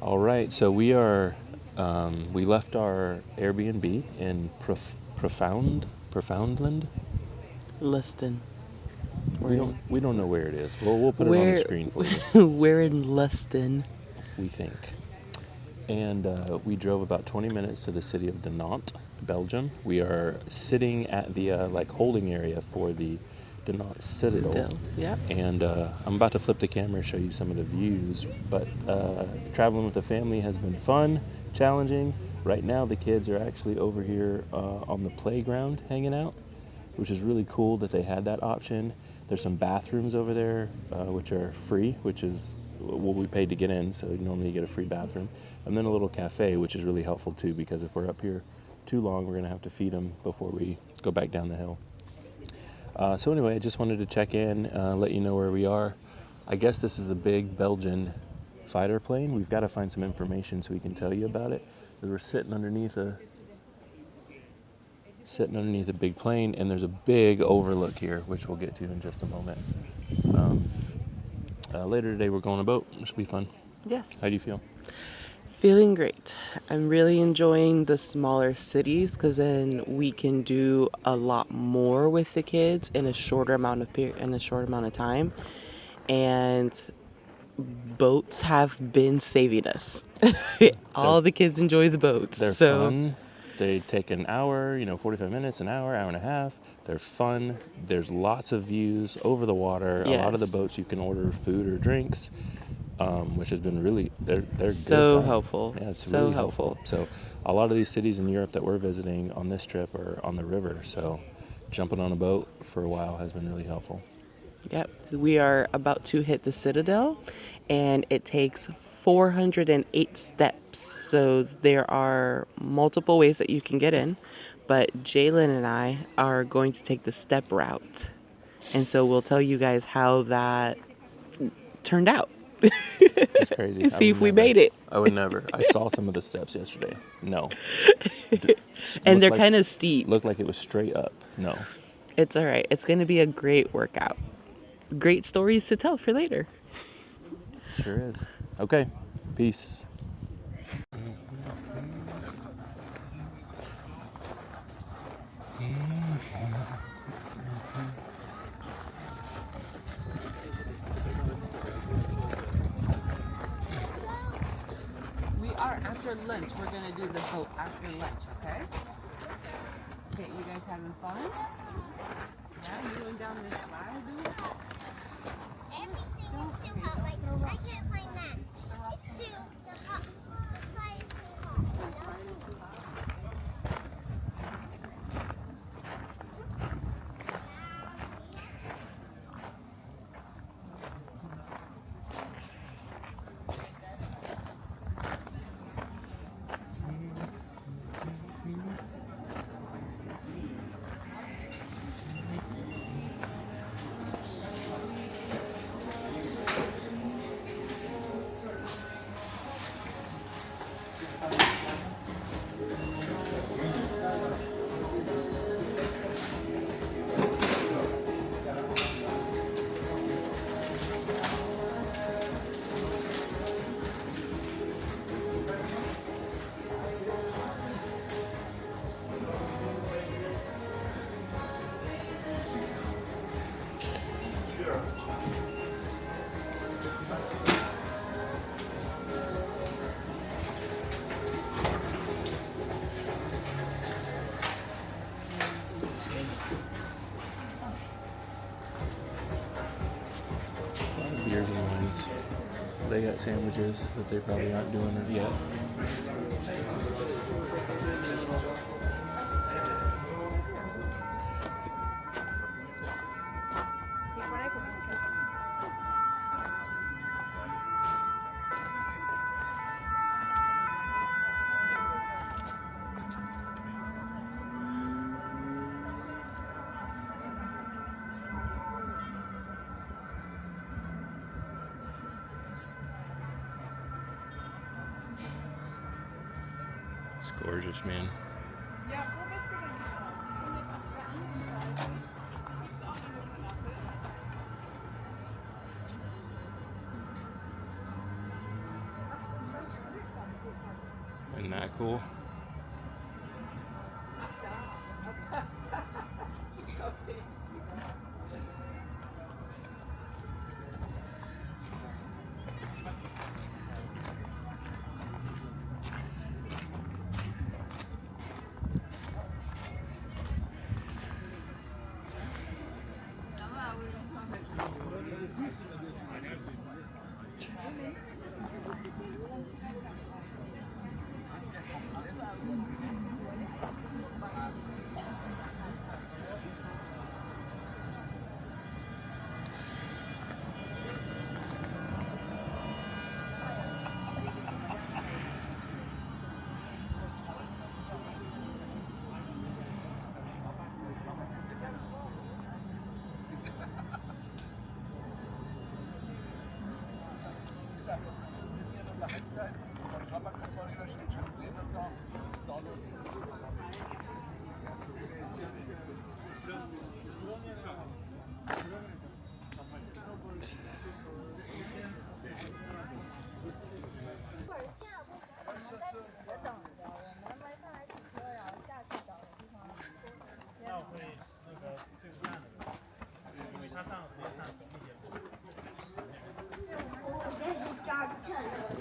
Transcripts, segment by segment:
All right, so we are we left our Airbnb in Profoundland. Liston. We don't know where it is. We'll put it on the screen for you. We're in Liston. We think. And we drove about 20 minutes to the city of Dinant, Belgium. We are sitting at the holding area for the Dinant Citadel. Yep. And I'm about to flip the camera and show you some of the views. But traveling with the family has been fun, challenging. Right now the kids are actually over here on the playground hanging out, which is really cool that they had that option. There's some bathrooms over there which are free, which is what we paid to get in, so normally you get a free bathroom. And then a little cafe, which is really helpful too, because if we're up here too long, we're going to have to feed them before we go back down the hill. So anyway, I just wanted to check in, let you know where we are. I guess this is a big Belgian fighter plane. We've got to find some information so we can tell you about it. We're sitting underneath a big plane, and there's a big overlook here, which we'll get to in just a moment. Later today, we're going on a boat, which will be fun. Yes. How do you feel? Feeling great. I'm really enjoying the smaller cities because then we can do a lot more with the kids in a shorter amount of time. And boats have been saving us. All the kids enjoy the boats. They're fun. They take an hour, 45 minutes, an hour and a half. They're fun. There's lots of views over the water. Yes. A lot of the boats you can order food or drinks, which has been really, they're so good. Helpful. Yeah, it's so really helpful. So a lot of these cities in Europe that we're visiting on this trip are on the river. So jumping on a boat for a while has been really helpful. Yep. We are about to hit the Citadel, and it takes 408 steps. So there are multiple ways that you can get in, but Jalen and I are going to take the step route. And so we'll tell you guys how that turned out. It's crazy. And see if we made it. I would never. I saw some of the steps yesterday. No. And they're kind of steep. Looked like it was straight up. No. It's all right. It's going to be a great workout. Great stories to tell for later. Sure is. Okay. Peace. We are after lunch. We're going to do the boat after lunch, okay? Okay, you guys having fun? Yeah, you going down this slide, dude? Everything is too hot. Like, I can't find that. It's too hot. The slide is too hot. Beers and wines. They got sandwiches that they probably aren't doing it yet. It's gorgeous, man. that cool?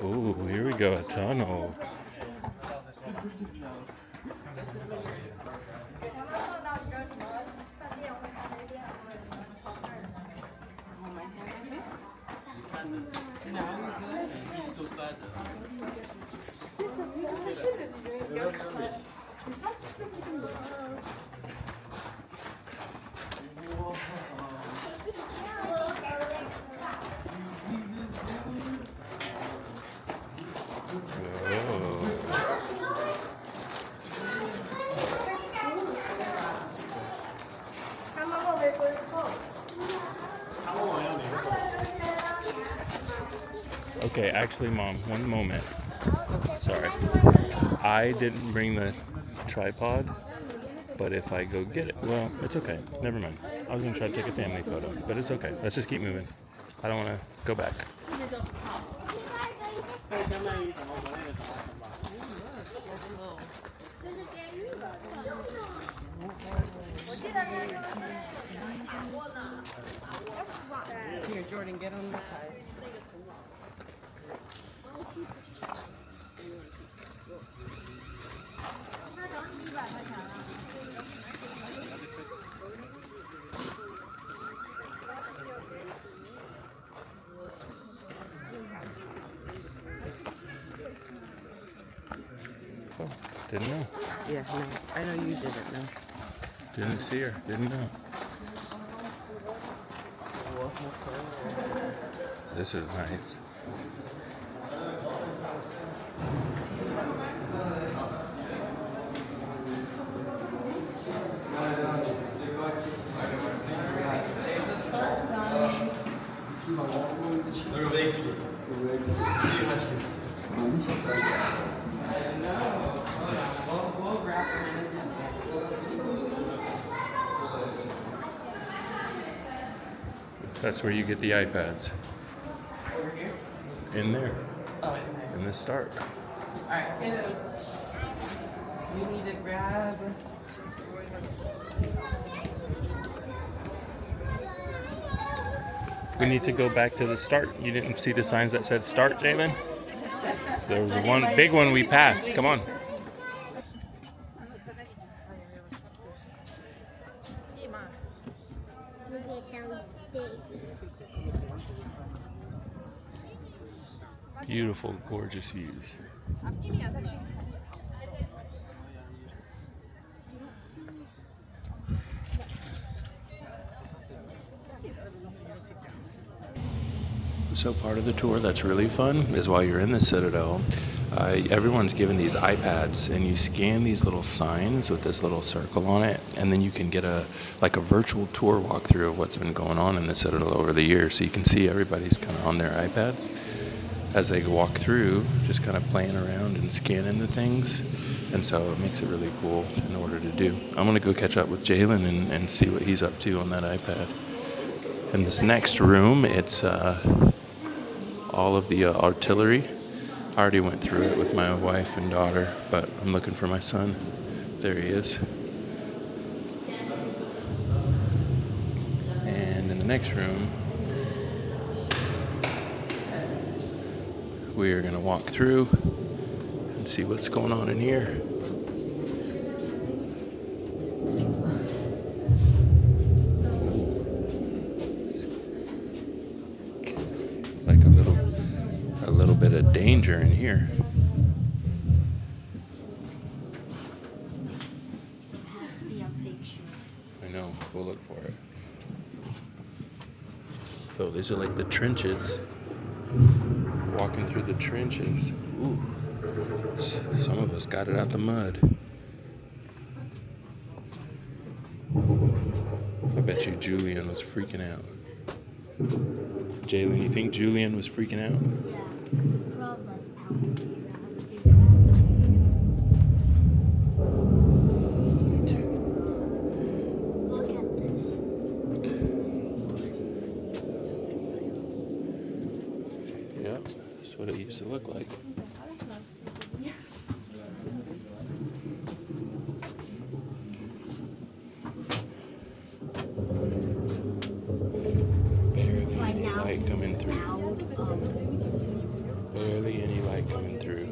Ooh, here we go, a tunnel. Okay, actually, Mom, one moment. Sorry. I didn't bring the tripod, but if I go get it, well, it's okay. Never mind. I was going to try to take a family photo, but it's okay. Let's just keep moving. I don't want to go back. Here, Jordan, get on this side. Oh, didn't know. Yeah, no, I know you didn't know. Didn't see her. Didn't know. This is nice. We'll wrap them in a second. That's where you get the iPads. Over here? In there. Oh, in there. In the start. Alright, kiddos. We need to grab. We need to go back to the start. You didn't see the signs that said start, Jalen? There was one big one we passed. Come on. Beautiful, gorgeous views. So part of the tour that's really fun is while you're in the Citadel, everyone's given these iPads and you scan these little signs with this little circle on it, and then you can get a virtual tour walkthrough of what's been going on in the Citadel over the years. So you can see everybody's kind of on their iPads as they walk through, just kind of playing around and scanning the things. And so it makes it really cool in order to do. I'm going to go catch up with Jalen and see what he's up to on that iPad. In this next room, it's all of the artillery. I already went through it with my wife and daughter, but I'm looking for my son. There he is. And in the next room, we are going to walk through and see what's going on in here. Like a little bit of danger in here. I know, we'll look for it. Oh, these are like the trenches. Walking through the trenches. Ooh. Some of us got it out the mud. I bet you Julian was freaking out. Jalen, you think Julian was freaking out? Look at this. Yep, that's what it used to look like. Barely any light coming through. Barely any light coming through.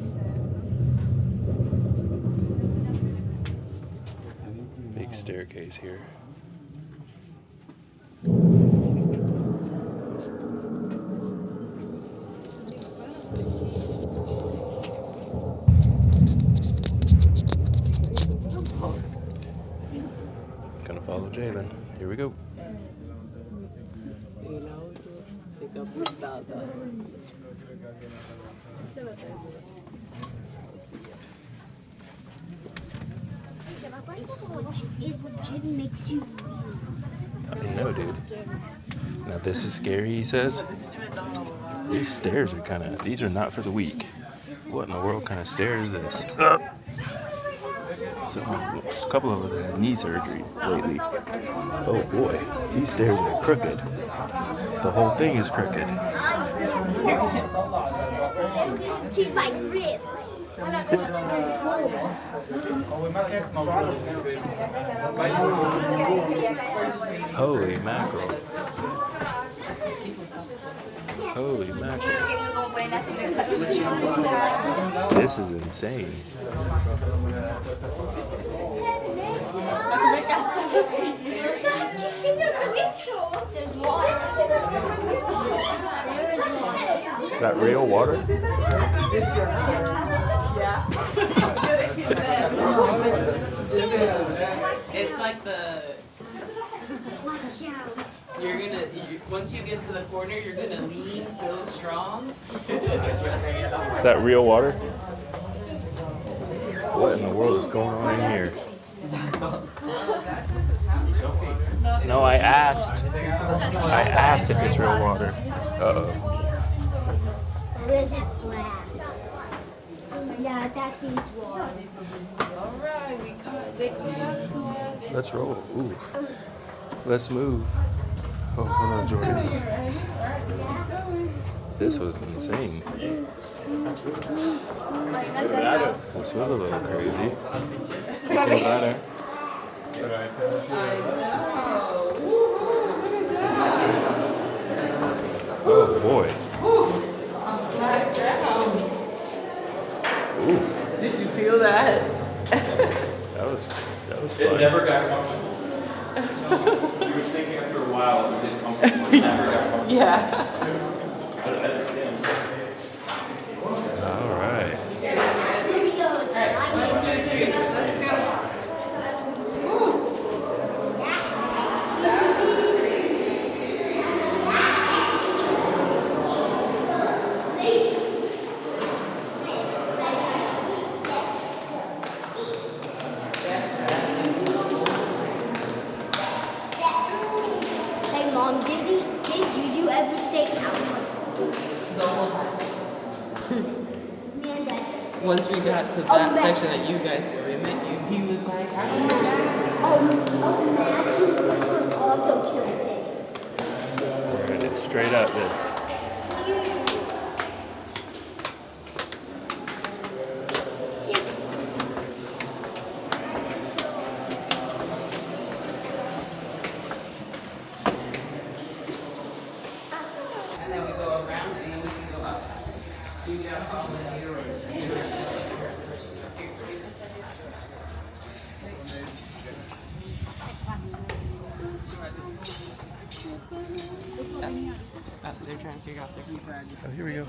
Big staircase here. Gonna follow Jalen. Here we go. It legit makes you I know, dude. Now this is scary, he says. These stairs are these are not for the weak. What in the world kind of stair is this? So a couple of us had knee surgery lately. Oh boy, these stairs are crooked. The whole thing is crooked. keep my grip. Holy mackerel. Holy mackerel. This is insane. Is that real water? It's like Watch out. once you get to the corner, you're gonna lean so strong. Is that real water? What in the world is going on in here? No, I asked if it's real water. Uh-oh. Or is it glass? Yeah, that thing's water. Alright, they caught up to us. Let's roll. Ooh. Let's move. Oh, hold on, Jordan. This was insane. This was a little crazy. Oh boy. Oof. Did you feel that? That was fun. It never got comfortable. You were thinking after a while it didn't comfortable. It never got comfortable. Yeah. I understand. All right. Hey Mom, did you ever stay out? The whole time. Me and Dad. Once we got to that section that you guys were in, he was like, I don't know. Imagine this was also tilted. We're headed straight up this. Oh, they're trying to figure out their keypad. Oh, here we go.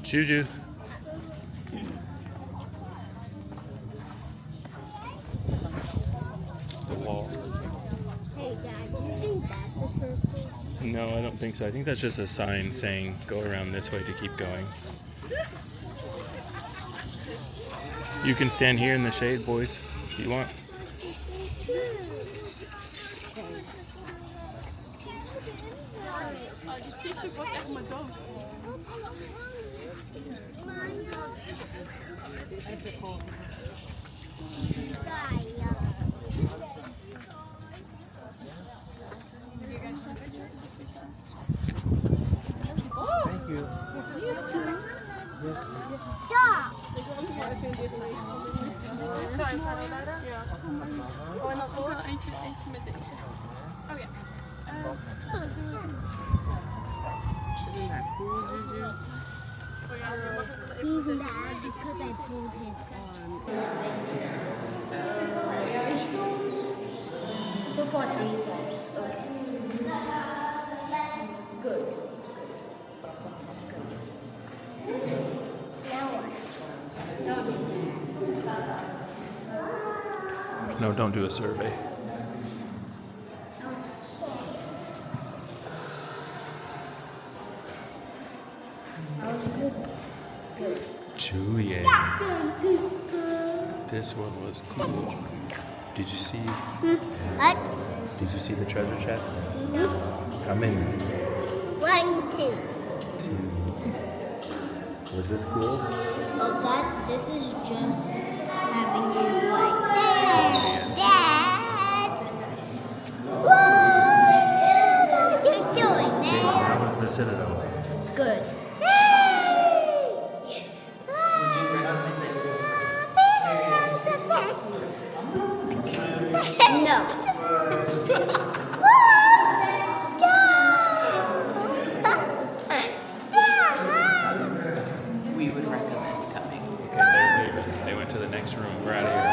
Juju. The wall. Hey, Dad, do you think that's a circle? No, I don't think so. I think that's just a sign saying go around this way to keep going. You can stand here in the shade, boys, if you want. Thank you. Stop! Isn't that cool, Juju? He's mad because I pulled his arm. 3 stones? So far, 3 stones. Okay. Good. Now what? No, don't do a survey. Julian. This one was cool. Did you see? What? Did you see the treasure chest? No. How many? 1, 2. 2. Was this cool? Oh, God, this is just having you like, Dad! What are you doing, Dad? How was the Citadel? Good. No. We would recommend coming. Okay, they went to the next room. We're out of here.